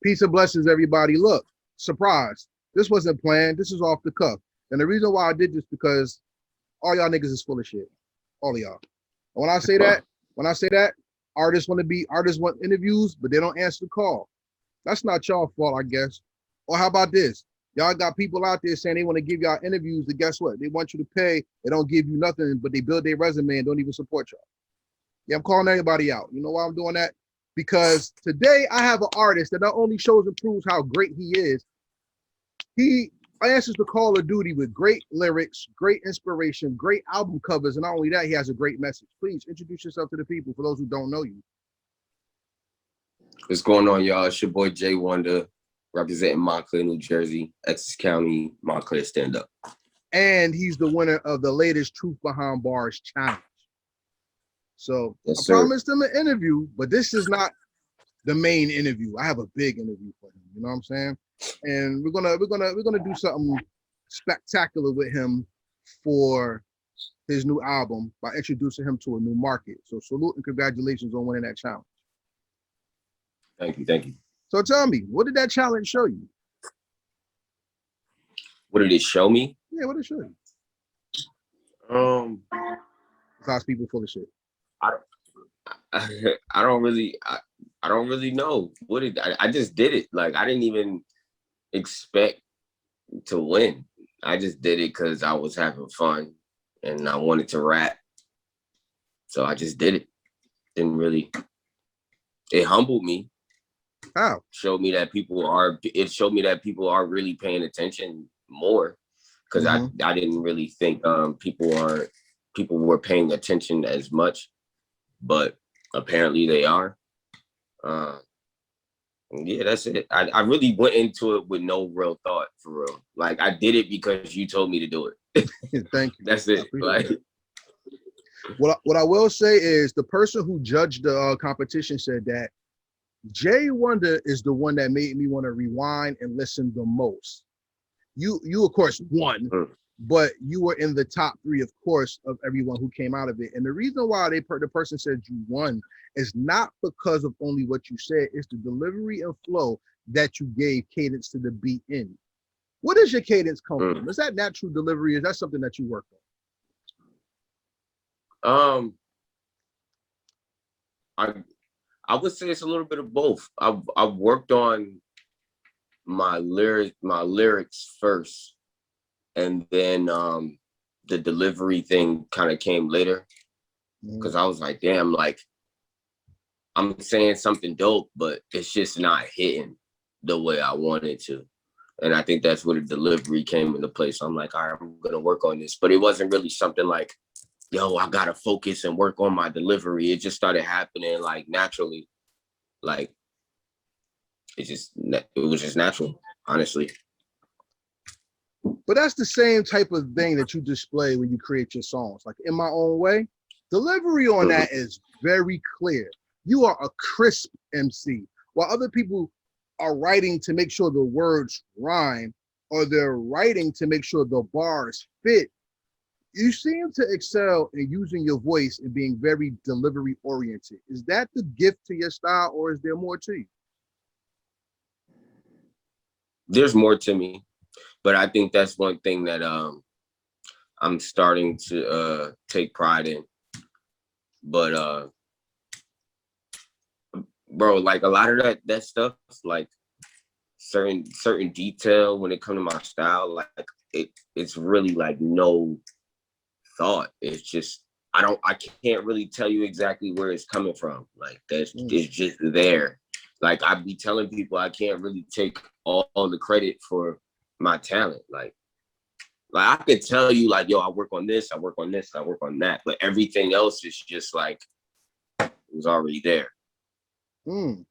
Peace and blessings, everybody. Look, surprise. This wasn't planned. This is off the cuff. And the reason why I did this because all y'all niggas is full of shit. All of y'all. And when I say that, artists want interviews, but they don't answer the call. That's not y'all fault, I guess. Or how about this? Y'all got people out there saying they want to give y'all interviews, and guess what? They want you to pay. They don't give you nothing, but they build their resume and don't even support y'all. Yeah, I'm calling everybody out. You know why I'm doing that? Because today I have an artist that not only shows and proves how great he is, he answers the call of duty with great lyrics, great inspiration, great album covers, and not only that, he has a great message. Please introduce yourself to the people for those who don't know you. What's going on, y'all? It's your boy J.1.DA, representing Montclair, New Jersey, Essex County, Montclair Stand Up. And he's the winner of the latest Truth Behind Bars challenge. So yes, I promised him an interview, but this is not the main interview. I have a big interview for him. You know what I'm saying? And we're gonna do something spectacular with him for his new album by introducing him to a new market. So salute and congratulations on winning that challenge. Thank you. So tell me, what did that challenge show you? What did it show me? Yeah, what did it show you? Besides people full of shit. I don't really know. I just did it. Like, I didn't even expect to win. I just did it because I was having fun and I wanted to rap. So I just did it. It humbled me. How? It showed me that people are really paying attention more. Because I didn't really think people were paying attention as much. But apparently they are. Yeah, that's it. I really went into it with no real thought, for real. Like, I did it because you told me to do it. Thank you. That's it. Like, that. What I will say is the person who judged the competition said that J.1.DA is the one that made me want to rewind and listen the most. You of course won. But you were in the top 3, of course, of everyone who came out of it. And the reason why the person said you won is not because of only what you said, it's the delivery and flow that you gave cadence to the beat in. What does your cadence come from? Is that natural delivery? Is that something that you work on? I would say it's a little bit of both. I've worked on my lyrics first. And then the delivery thing kind of came later because I was like, damn, like, I'm saying something dope, but it's just not hitting the way I wanted to. And I think that's where the delivery came into place. So I'm like, all right, I'm going to work on this. But it wasn't really something like, yo, I got to focus and work on my delivery. It just started happening like naturally. Like, it was just natural, honestly. But that's the same type of thing that you display when you create your songs. Like, In My Own Way, delivery on that is very clear. You are a crisp MC. While other people are writing to make sure the words rhyme, or they're writing to make sure the bars fit, you seem to excel in using your voice and being very delivery oriented. Is that the gift to your style, or is there more to you? There's more to me. But I think that's one thing that I'm starting to take pride in. But bro, like, a lot of that stuff, like certain detail when it comes to my style, like it's really like no thought. It's just I can't really tell you exactly where it's coming from. Like, it's just there. Like, I be telling people I can't really take all the credit for my talent. Like I could tell you, like, yo, I work on this, I work on this, I work on that, but everything else is just like, it was already there. And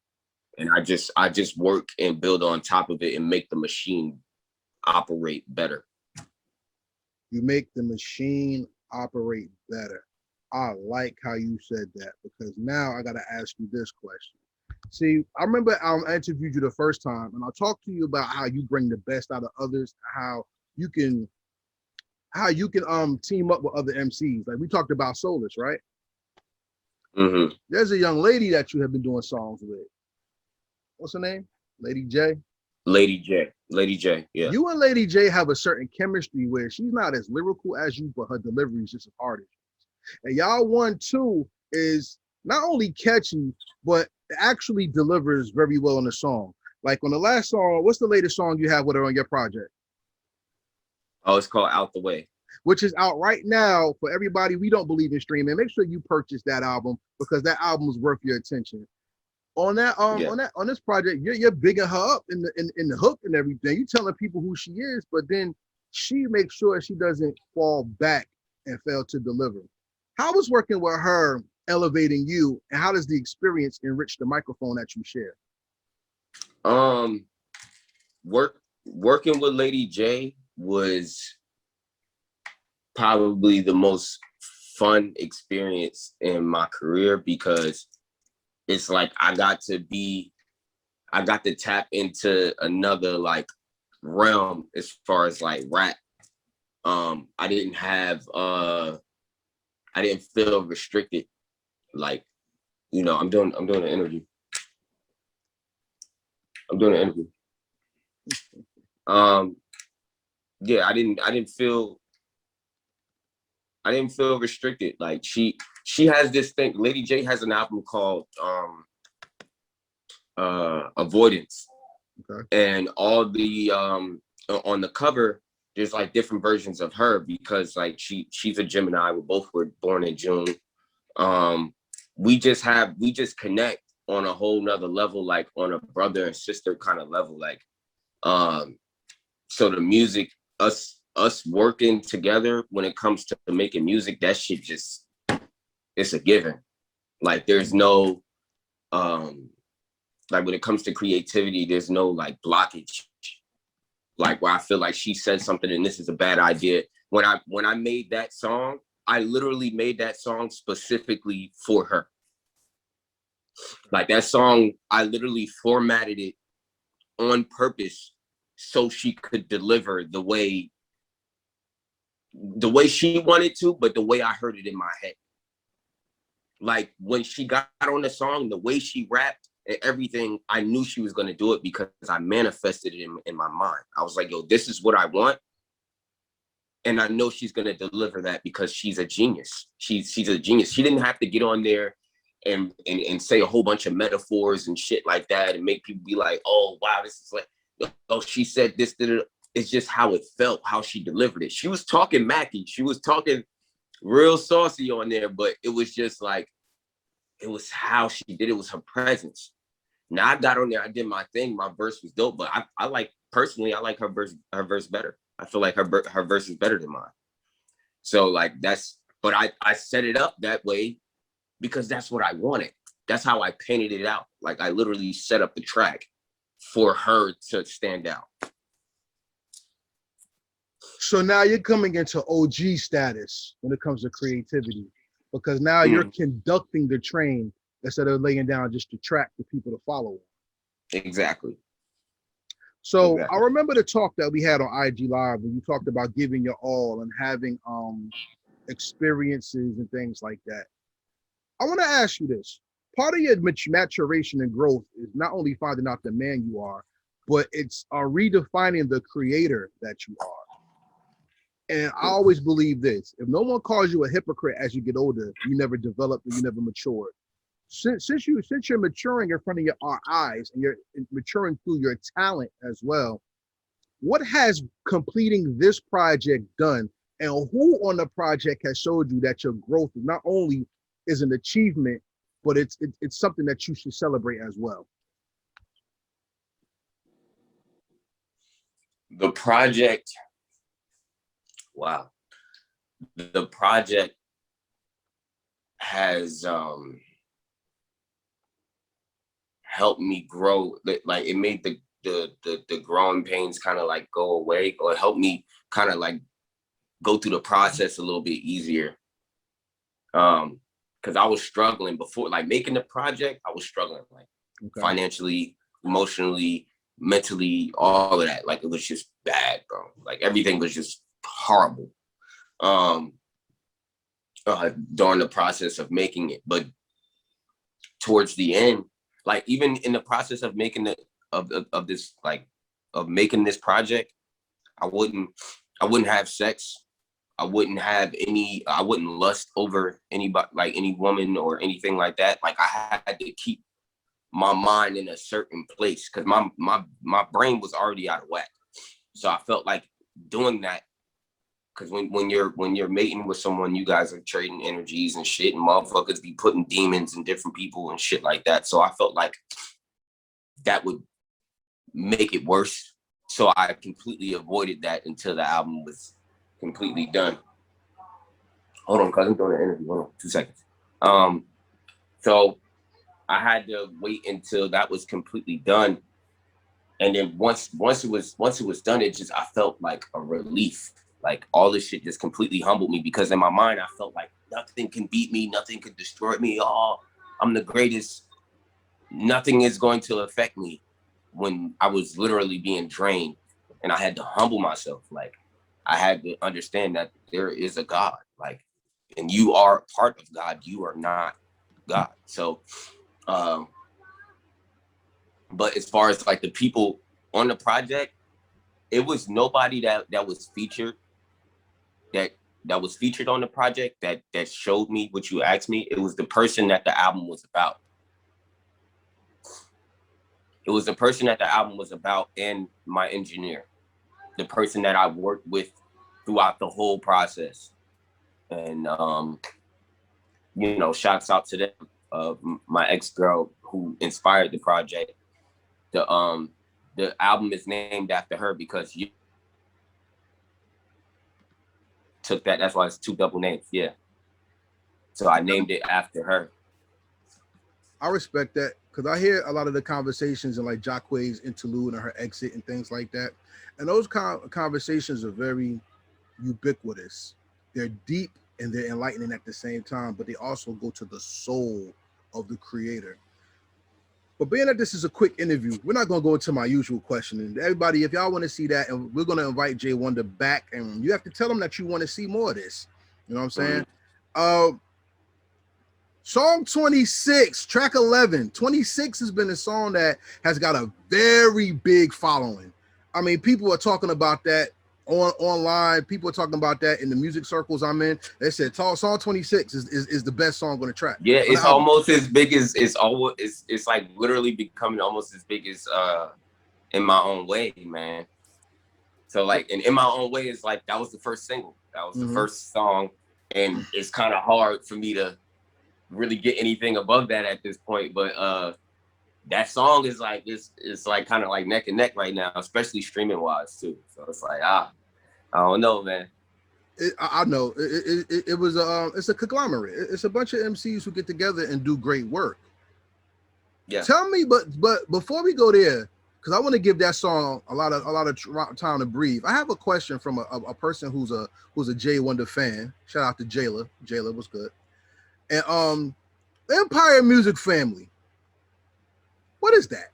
I just work and build on top of it and make the machine operate better. You make the machine operate better. I like how you said that, because now I got to ask you this question. See, I remember I interviewed you the first time, and I talked to you about how you bring the best out of others, how you can team up with other MCs. Like, we talked about Solus, right? There's a young lady that you have been doing songs with. What's her name? Lady J. Lady J. Yeah. You and Lady J have a certain chemistry where she's not as lyrical as you, but her delivery is just as hard as you. And y'all 1-2 is not only catchy, but actually delivers very well in the song. Like on the last song, what's the latest song you have with her on your project? Oh, it's called Out the Way. Which is out right now for everybody. We don't believe in streaming. Make sure you purchase that album because that album is worth your attention. On that, Yeah. on this project, you're bigging her up in the hook and everything. You telling people who she is, but then she makes sure she doesn't fall back and fail to deliver. How was working with her elevating you, and how does the experience enrich the microphone that you share? Working with Lady J was probably the most fun experience in my career because it's like I got to tap into another like realm as far as like rap. I didn't feel restricted. Like, I'm doing an interview. Yeah, I didn't feel restricted. Like she has this thing. Lady J has an album called Avoidance. Okay. And all the on the cover, there's like different versions of her because like she's a Gemini. We both were born in June. We just connect on a whole nother level, like on a brother and sister kind of level. Like, so the music, us working together when it comes to making music, that shit just, it's a given. Like there's no, like when it comes to creativity, there's no like blockage. Like where I feel like she said something and this is a bad idea. When I made that song, I literally made that song specifically for her. Like that song, I literally formatted it on purpose so she could deliver the way she wanted to, but the way I heard it in my head. Like when she got on the song, the way she rapped and everything, I knew she was going to do it because I manifested it in my mind. I was like, yo, this is what I want. And I know she's going to deliver that because she's a genius. She's a genius. She didn't have to get on there and say a whole bunch of metaphors and shit like that and make people be like, oh, wow, this is like, oh, she said this. It's just how it felt, how she delivered it. She was talking Mackie. She was talking real saucy on there, but it was just like, it was how she did it, was her presence. Now I got on there, I did my thing, my verse was dope, but I like, personally, I like her verse better. I feel like her verse is better than mine. So like but I set it up that way because that's what I wanted. That's how I painted it out. Like I literally set up the track for her to stand out. So now you're coming into OG status when it comes to creativity, because now you're conducting the train instead of laying down just the track for people to follow. Exactly. So I remember the talk that we had on IG Live when you talked about giving your all and having experiences and things like that. I want to ask you this. Part of your maturation and growth is not only finding out the man you are, but it's redefining the creator that you are. And I always believe this: if no one calls you a hypocrite as you get older, you never developed or you never matured. Since you're maturing in front of our eyes and you're maturing through your talent as well, what has completing this project done, and who on the project has showed you that your growth not only is an achievement, but it's something that you should celebrate as well? The project, wow. The project has helped me grow. Like it made the growing pains kind of like go away, or help me kind of like go through the process a little bit easier. Because I was struggling before, like making the project, I was struggling like financially, emotionally, mentally, all of that. Like it was just bad, bro. Like everything was just horrible. During the process of making it, but towards the end, like even in the process of making of this, like, of making this project, I wouldn't have sex. I wouldn't lust over anybody, like any woman or anything like that. Like, I had to keep my mind in a certain place because my brain was already out of whack. So I felt like doing that, because when you're mating with someone, you guys are trading energies and shit, and motherfuckers be putting demons in different people and shit like that. So I felt like that would make it worse. So I completely avoided that until the album was completely done. Hold on, cuz I'm doing an interview. Hold on, 2 seconds. So I had to wait until that was completely done. And then once it was done, I felt like a relief. Like, all this shit just completely humbled me, because in my mind I felt like nothing can beat me, nothing can destroy me. Oh, I'm the greatest. Nothing is going to affect me, when I was literally being drained. And I had to humble myself. Like, I had to understand that there is a God, like, and you are part of God. You are not God. So, but as far as like the people on the project, it was nobody that was featured, that was featured on the project that showed me what you asked me. It was the person that the album was about. It was the person that the album was about, and my engineer, the person that I worked with throughout the whole process. And shouts out to them. My ex-girl who inspired the project. The album is named after her, because you took that. That's why it's two double names. Yeah. So I named it after her. I respect that, because I hear a lot of the conversations in like Jacquees interlude and her exit and things like that. And those conversations are very ubiquitous. They're deep and they're enlightening at the same time, but they also go to the soul of the creator. But being that this is a quick interview, we're not going to go into my usual question. And everybody, if y'all want to see that, and we're going to invite J.1.DA back, and you have to tell them that you want to see more of this. You know what I'm saying? Mm-hmm. Song 26, track 11. 26 has been a song that has got a very big following. I mean, people are talking about that online. People are talking about that in the music circles I'm in. They said song 26 is the best song on the track. Yeah, it's almost as big as it's like literally becoming almost as big as In My Own Way, man. So like, and In My Own Way is like, that was the first single. That was the first song. And it's kind of hard for me to really get anything above that at this point. But that song is like, it's like kind of like neck and neck right now, especially streaming wise too. So it's like, I don't know, man. I know it was it's a conglomerate. It's a bunch of MCs who get together and do great work. Yeah. Tell me, but before we go there, because I want to give that song a lot of time to breathe. I have a question from a person who's a J.1.DA fan. Shout out to Jayla. Jayla was good. And Empire Music Family. What is that?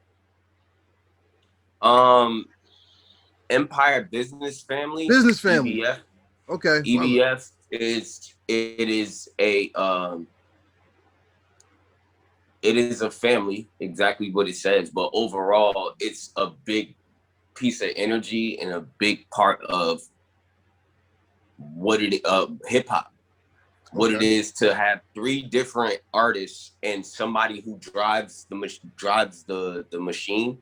Empire Business Family. Business Family. EBF. Okay. EBF it is a family, exactly what it says, but overall it's a big piece of energy and a big part of what hip hop. What it is to have three different artists and somebody who drives the machine,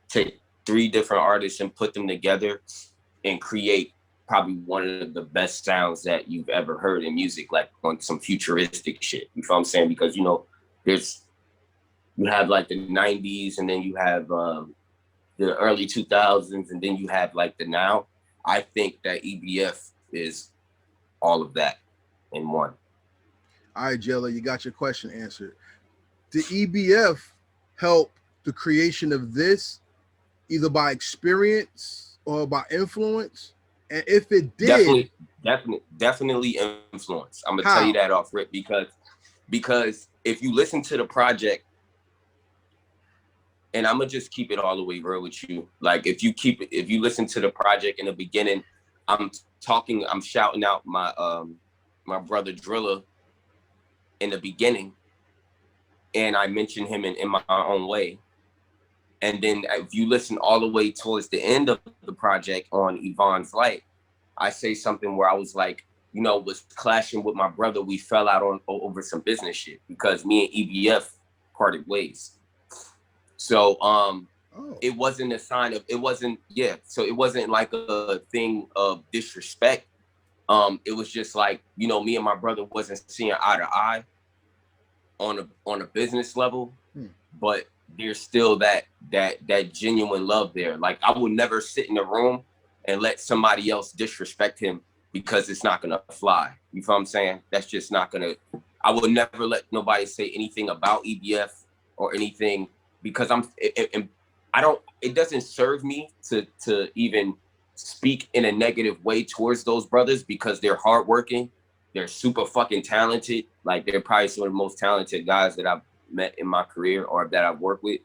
take three different artists and put them together and create probably one of the best sounds that you've ever heard in music, like on some futuristic shit. You feel what I'm saying? Because, you have like the 90s, and then you have the early 2000s, and then you have like the now. I think that EBF is all of that in one. All right, Jella, you got your question answered. Did EBF help the creation of this, either by experience or by influence? And if it did, definitely influence. I'm gonna tell you that off rip, because if you listen to the project, and I'm gonna just keep it all the way real with you. Like, if you listen to the project in the beginning, I'm shouting out my brother Driller in the beginning, and I mentioned him in My Own Way. And then if you listen all the way towards the end of the project on Yvonne's Light, I say something where I was like, you know, was clashing with my brother. We fell out on over some business shit because me and EBF parted ways. So Oh. it wasn't a sign of, it wasn't, yeah. So it wasn't like a thing of disrespect. It was just like, you know, me and my brother wasn't seeing eye to eye on a business level, Hmm. but there's still that genuine love there. Like I would never sit in a room and let somebody else disrespect him because it's not gonna fly. You feel what I'm saying? That's just not gonna. I would never let nobody say anything about EBF or anything because I don't. It doesn't serve me to even speak in a negative way towards those brothers because they're hardworking. They're super fucking talented. Like they're probably some of the most talented guys that I've met in my career or that I've worked with.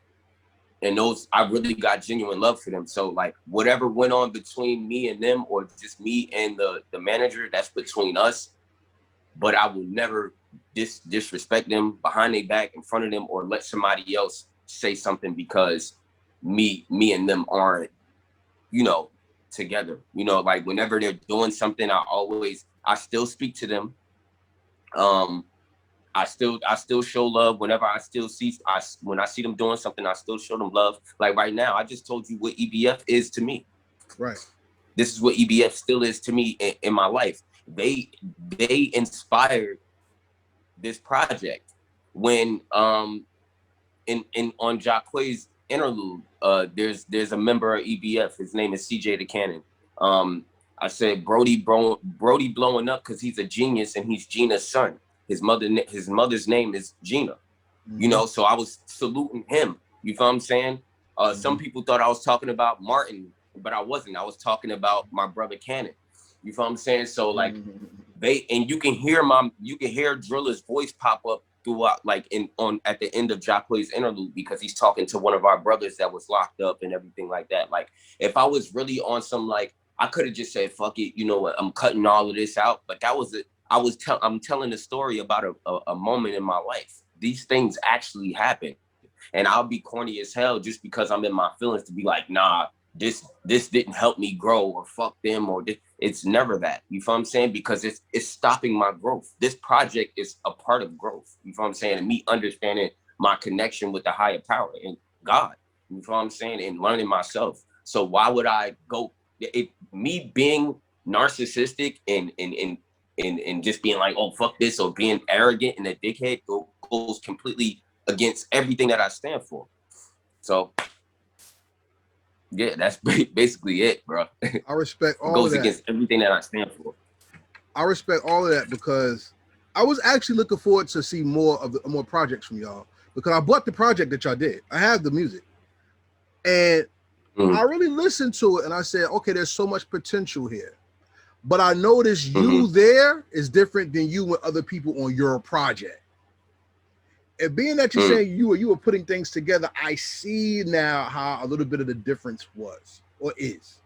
And those, I really got genuine love for them. So like whatever went on between me and them or just me and the manager, that's between us. But I will never disrespect them behind their back, in front of them, or let somebody else say something because me and them aren't, you know, together. You know, like whenever they're doing something, I still speak to them. Um, I still show love whenever when I see them doing something, I still show them love. Like right now, I just told you what EBF is to me. Right. This is what EBF still is to me in my life. They inspired this project when in on Jacque's interlude, there's a member of EBF. His name is CJ the Cannon. Um, I said Brody blowing up because he's a genius and he's Gina's son. His mother's name is Gina. You Mm-hmm. know, so I was saluting him. You feel what I'm saying? Some Mm-hmm. people thought I was talking about Martin, but I wasn't. I was talking about my brother Cannon. You feel what I'm saying? So like Mm-hmm. you can hear Driller's voice pop up throughout, like in on at the end of Jacque's interlude, because he's talking to one of our brothers that was locked up and everything like that. Like if I was really on some, like, I could have just said fuck it, you know what, I'm cutting all of this out, but that was it. I'm telling a story about a moment in my life. These things actually happen, and I'll be corny as hell just because I'm in my feelings to be like, nah, this didn't help me grow, or fuck them, or this. It's never that. You feel what I'm saying? Because it's stopping my growth. This project is a part of growth. You feel what I'm saying? And me understanding my connection with the higher power and God. You feel what I'm saying? And learning myself. So why would I go? Me being narcissistic and just being like, oh fuck this, or being arrogant and a dickhead goes completely against everything that I stand for. So yeah, that's basically it, bro. It I respect all of goes that. against everything that I stand for. I respect all of that because I was actually looking forward to see more projects from y'all because I bought the project that y'all did. I have the music, and I really listened to it, and I said, okay, there's so much potential here. But I noticed Mm-hmm. you there is different than you with other people on your project. And being that you're Mm. saying you were putting things together, I see now how a little bit of the difference was or is.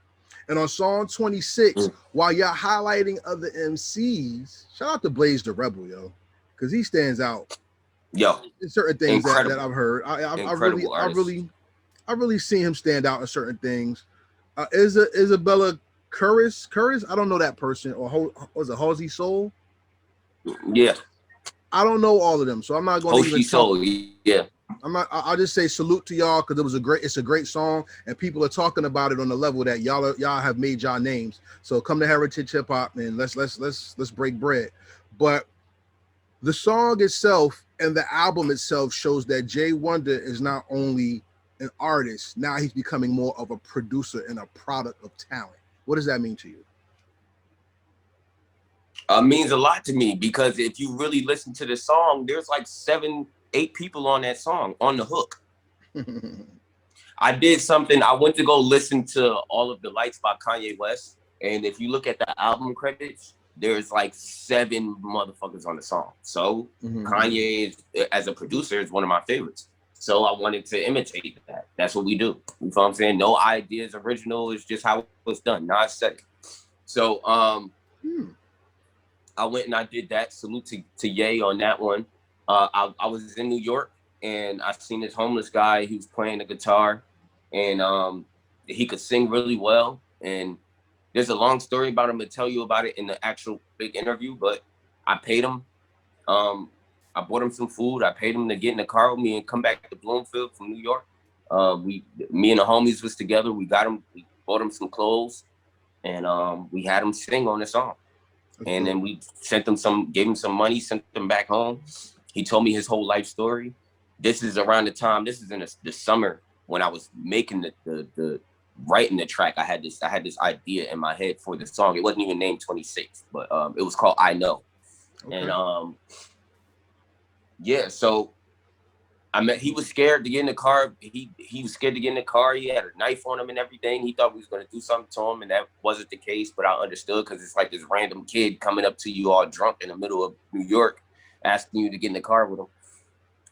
And on song 26, Mm. while y'all highlighting other MCs, shout out to Blaze the Rebel, yo, because he stands out Yo, in certain things that incredible, I've heard. I really, incredible artist. I really seen him stand out in certain things. Isabella Curris, I don't know that person, or was it Halsey Soul? Yeah, I don't know all of them, so I'm not going to Hoshi even talk. Soul. Yeah, I'm not. I'll just say salute to y'all because it's a great song, and people are talking about it on the level that y'all have made y'all names. So come to Heritage Hip Hop and let's break bread. But the song itself and the album itself shows that J.1.DA is not only an artist, now he's becoming more of a producer and a product of talent. What does that mean to you? means a lot to me because if you really listen to the song, there's like 7, 8 people on that song on the hook. I did something. I went to go listen to All of the Lights by Kanye West, and if you look at the album credits, there's like 7 motherfuckers on the song. So Kanye, as a producer, is one of my favorites. So I wanted to imitate that. That's what we do. You know what I'm saying? No ideas original. It's just how it's done. Not said. So I went and I did that. Salute to Ye on that one. I was in New York and I seen this homeless guy. He was playing the guitar, and he could sing really well. And there's a long story about him to tell you about it in the actual big interview, but I paid him. Um, I bought him some food. I paid him to get in the car with me and come back to Bloomfield from New York. Me and the homies was together. We bought him some clothes, and we had him sing on the song. And then we gave him some money, sent him back home. He told me his whole life story. This is around the time. This is in the summer when I was making the writing the track. I had this idea in my head for the song. It wasn't even named 26, but it was called I Know. Okay. And yeah, so he was scared to get in the car. He was scared to get in the car. He had a knife on him and everything. He thought we was going to do something to him, and that wasn't the case. But I understood, because it's like this random kid coming up to you all drunk in the middle of New York, asking you to get in the car with him.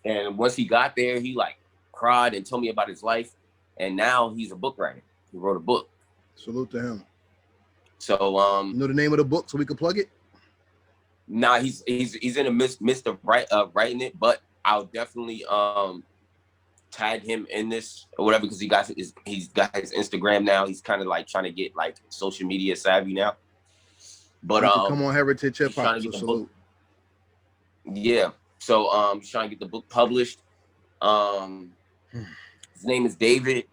And once he got there, he like cried and told me about his life. And now he's a book writer. He wrote a book. Salute to him. So you know the name of the book so we can plug it? Nah, he's in the midst of writing it, but I'll definitely tag him in this or whatever, because he's got his Instagram now. He's kind of like trying to get like social media savvy now. But come on Heritage Hip Hop. So salute. Yeah. So he's trying to get the book published. His name is David.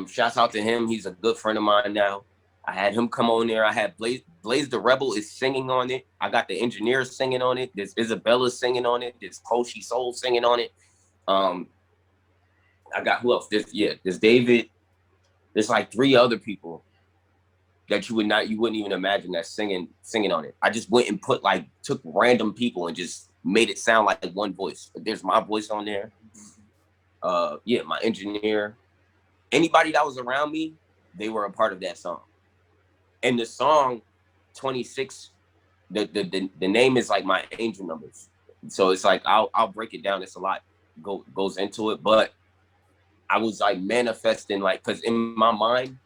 Shouts out to him. He's a good friend of mine now. I had him come on there. I had Blaze the Rebel is singing on it. I got the engineers singing on it. There's Isabella singing on it. There's Koshi Soul singing on it. I got who else? There's David. There's like 3 other people that you wouldn't even imagine that singing on it. I just went and took random people and just made it sound like one voice. There's my voice on there. My engineer. Anybody that was around me, they were a part of that song. And the song 26, the name is like my angel numbers. So it's like I'll break it down. It's a lot goes into it, but I was like manifesting, like, because in my mind,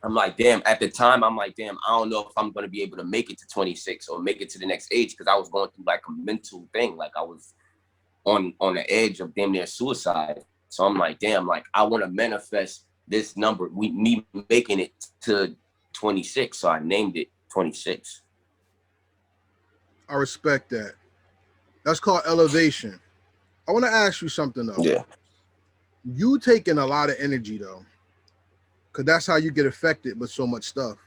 I'm like, damn, at the time, I'm like, damn, I don't know if I'm going to be able to make it to 26 or make it to the next age, because I was going through like a mental thing. Like I was on the edge of damn near suicide. So I'm like, damn, like I want to manifest this number, me making it to 26. So I named it 26. I respect that. That's called elevation. I want to ask you something though. Yeah. You taking a lot of energy though, because that's how you get affected with so much stuff.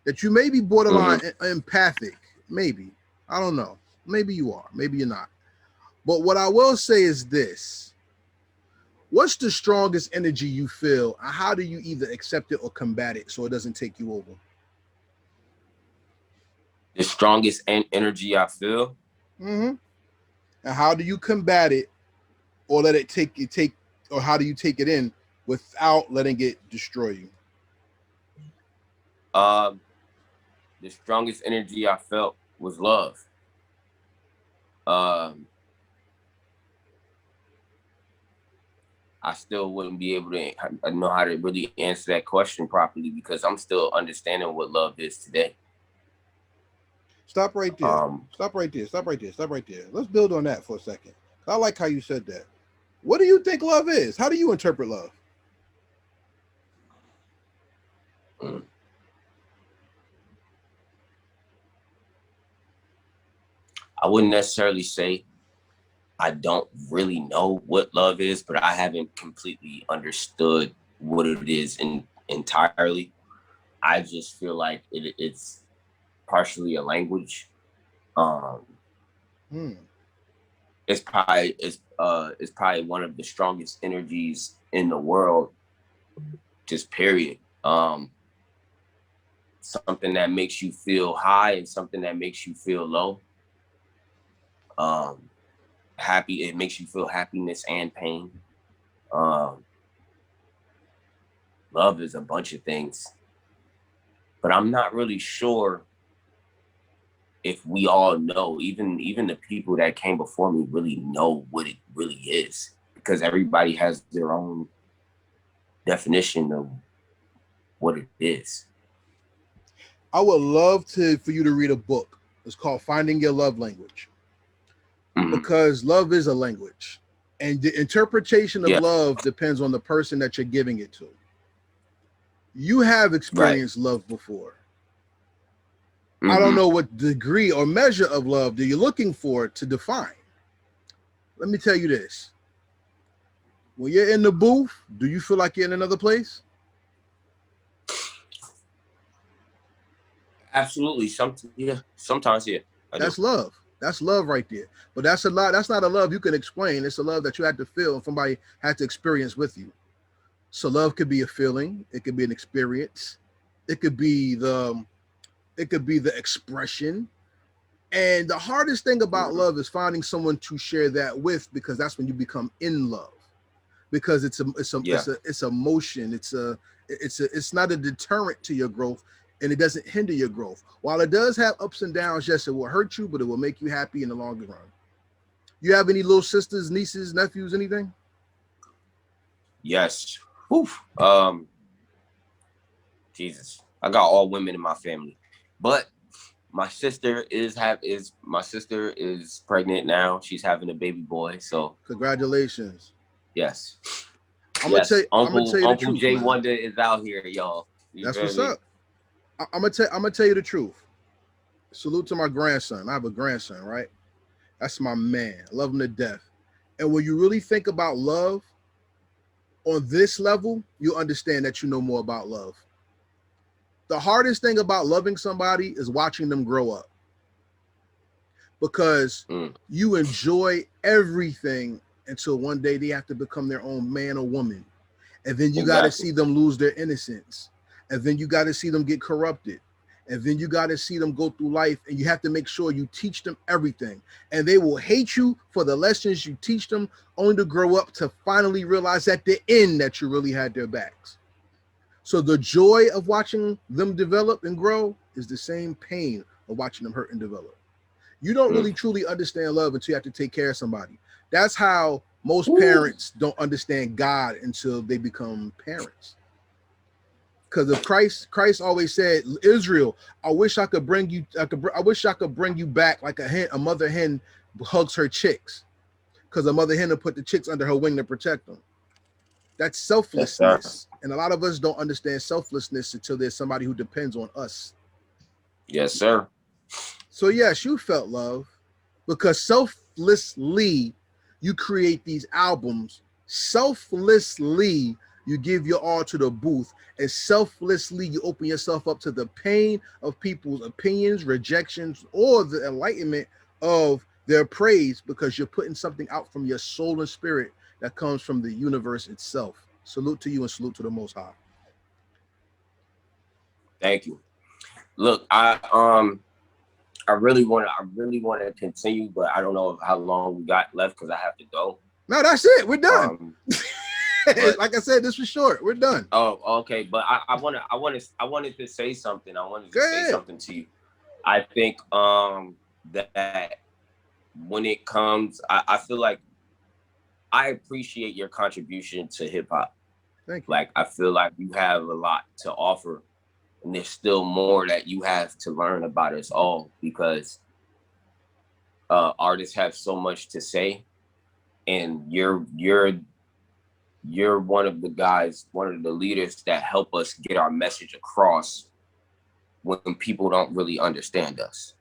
That you may be borderline empathic. Maybe. I don't know. Maybe you are. Maybe you're not. But what I will say is this. What's the strongest energy you feel? And how do you either accept it or combat it so it doesn't take you over? The strongest energy I feel? And how do you combat it or let it take, or how do you take it in without letting it destroy you? The strongest energy I felt was love. I still wouldn't be able to know how to really answer that question properly, because I'm still understanding what love is today. Stop right there. Stop right there. Let's build on that for a second. I like how you said that. What do you think love is? How do you interpret love? I wouldn't necessarily say I don't really know what love is, but I haven't completely understood what it is entirely. I just feel like it's partially a language. It's probably one of the strongest energies in the world, just period. Something that makes you feel high and something that makes you feel low. Happy, it makes you feel happiness and pain. Love is a bunch of things, but I'm not really sure if we all know, even the people that came before me really know what it really is, because everybody has their own definition of what it is. I would love for you to read a book. It's called Finding Your Love Language. Because love is a language. And the interpretation of Yeah. love depends on the person that you're giving it to. You have Right. experienced love before. I don't Mm-hmm. know what degree or measure of love that you're looking for to define. Let me tell you this. When you're in the booth, do you feel like you're in another place? Absolutely. Sometimes, yeah, I do. That's love. That's love right there. But that's a lot. That's not a love you can explain. It's a love that you had to feel and somebody had to experience with you. So love could be a feeling. It could be an experience. It could be the. It could be the expression. And the hardest thing about Mhm. love is finding someone to share that with, because that's when you become in love. Because Yeah. it's a motion. It's not a deterrent to your growth, and it doesn't hinder your growth. While it does have ups and downs, yes, it will hurt you, but it will make you happy in the longer run. You have any little sisters, nieces, nephews, anything? Yes. Whew. Jesus. I got all women in my family. But my sister is pregnant now. She's having a baby boy. So Congratulations. yes. I'm Yes. gonna Uncle tell you the Uncle truth, man. J.1.DA is out here, y'all. You That's feel what's me? up. I'm gonna tell you the truth. Salute to my grandson. I have a grandson, right? That's my man. I love him to death. And when you really think about love on this level, you understand that you know more about love. The hardest thing about loving somebody is watching them grow up, because Mm. you enjoy everything until one day they have to become their own man or woman. And then you got to Exactly. see them lose their innocence. And then you got to see them get corrupted. And then you got to see them go through life, and you have to make sure you teach them everything. And they will hate you for the lessons you teach them, only to grow up to finally realize at the end that you really had their backs. So the joy of watching them develop and grow is the same pain of watching them hurt and develop. You don't Mm. really truly understand love until you have to take care of somebody. That's how most Woo. parents don't understand God until they become parents. Because of Christ always said, Israel, I wish I could bring you, I wish I could bring you back like a mother hen hugs her chicks. Because a mother hen will put the chicks under her wing to protect them. That's Yes, sir. selflessness. And a lot of us don't understand selflessness until there's somebody who depends on us. Yes, sir. So yes, you felt love, because selflessly you create these albums. Selflessly you give your all to the booth, and selflessly you open yourself up to the pain of people's opinions, rejections, or the enlightenment of their praise, because you're putting something out from your soul and spirit that comes from the universe itself. Salute to you and salute to the Most High. Thank you. Look, I really want to continue, but I don't know how long we got left because I have to go. No, that's it. We're done. Um, but Like I said, this was short. We're done. oh, okay. But I wanted to say something. I wanted Go to say ahead. something to you. I think that when it comes, I feel like I appreciate your contribution to hip hop. Thank you. Like I feel like you have a lot to offer, and there's still more that you have to learn about us all because artists have so much to say, and you're one of the guys, one of the leaders that help us get our message across when people don't really understand us.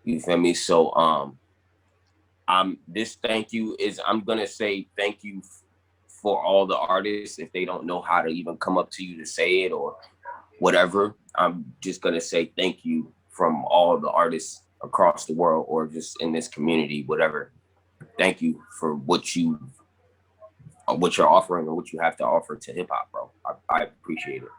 You feel me? So this thank you is I'm gonna say thank you for all the artists if they don't know how to even come up to you to say it or whatever. I'm just gonna say thank you from all the artists across the world or just in this community, whatever. Thank you for what you're offering and what you have to offer to hip hop, bro. I appreciate it.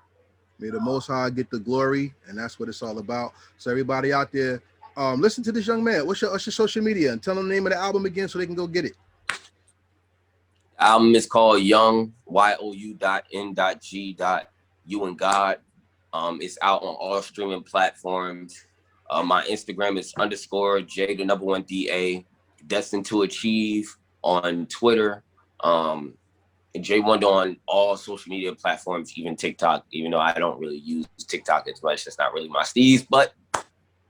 May the Most High get the glory, and that's what it's all about. So everybody out there, listen to this young man. What's your social media? And tell them the name of the album again so they can go get it. The album is called Young You.N.G. You and God. It's out on all streaming platforms. My Instagram is underscore J the number 1 DA. Destined to Achieve on Twitter. And J.1.DA on all social media platforms, even TikTok, even though I don't really use TikTok as much. It's not really my steez, but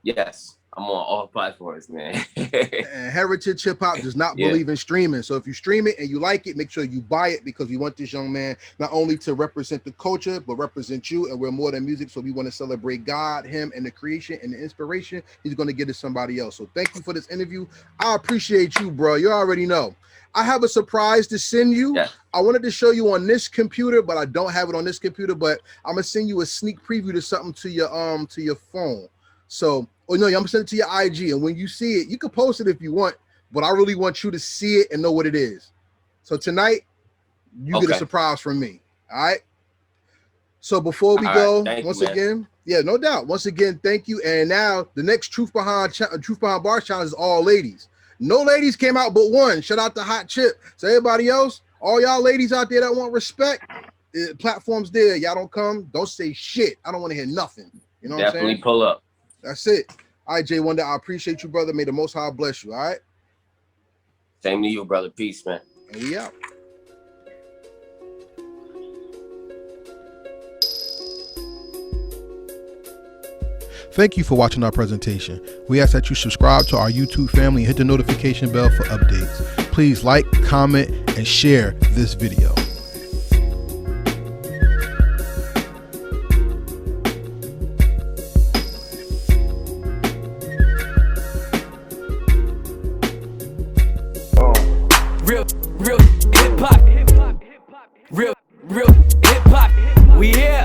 yes, I'm on all platforms, man. And Heritage Hip Hop does not believe in streaming. So if you stream it and you like it, make sure you buy it, because we want this young man not only to represent the culture, but represent you. And we're more than music. So we want to celebrate God, him, and the creation and the inspiration he's going to give to somebody else. So thank you for this interview. I appreciate you, bro. You already know. I have a surprise to send you. Yeah. I wanted to show you on this computer, but I don't have it on this computer. But I'm gonna send you a sneak preview to something to your phone. So, I'm gonna send it to your IG, and when you see it, you can post it if you want. But I really want you to see it and know what it is. So tonight, you get a surprise from me. All right. So before we go, once again, no doubt. Once again, thank you. And now the next Truth Behind Bars challenge is all ladies. No ladies came out but one. Shout out to Hot Chip. So everybody else, all y'all ladies out there that want respect, platforms there. Y'all don't come, don't say shit. I don't want to hear nothing. You know what I'm saying? Definitely pull up. That's it. All right, J.1.DA, I appreciate you, brother. May the Most High bless you. All right. Same to you, brother. Peace, man. And we out. Thank you for watching our presentation. We ask that you subscribe to our YouTube family and hit the notification bell for updates. Please like, comment, and share this video. Real hip hop. Real hip hop. We here.